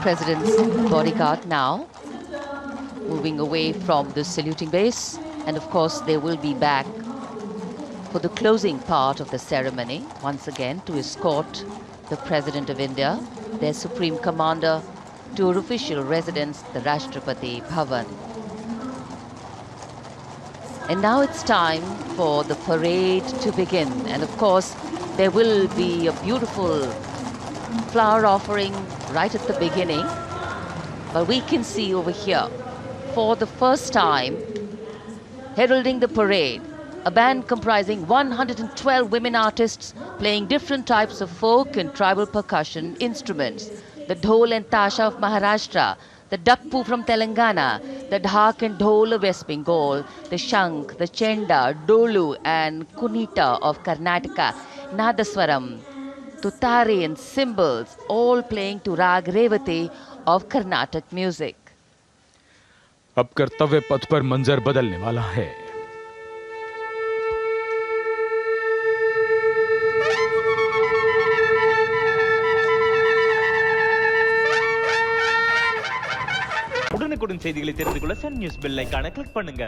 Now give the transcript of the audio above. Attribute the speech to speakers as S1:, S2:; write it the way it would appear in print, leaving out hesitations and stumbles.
S1: President's bodyguard now, moving away from the saluting base. And of course, they will be back for the closing part of the ceremony, once again, to escort the President of India, their Supreme Commander, to her official residence, the Rashtrapati Bhavan. And now it's time for the parade to begin. And of course, there will be a beautiful flower offering right at the beginning. But we can see over here, for the first time, heralding the parade, a band comprising 112 women artists playing different types of folk and tribal percussion instruments. The dhol and tasha of Maharashtra, the dakpu from Telangana, the dhak and dhol of West Bengal, the shank, the chenda, dolu and kunita of Karnataka, nadaswaram, tutari and cymbals, all playing to Rag Revati of Carnatic music.
S2: अब कर्तव्य पथ पर मंजर बदलने वाला है।
S3: உடனுக்குடன் செய்திகளை தெரிந்து கொள்ள சன் நியூஸ் பெல் ஐகானை கிளிக் பண்ணுங்க.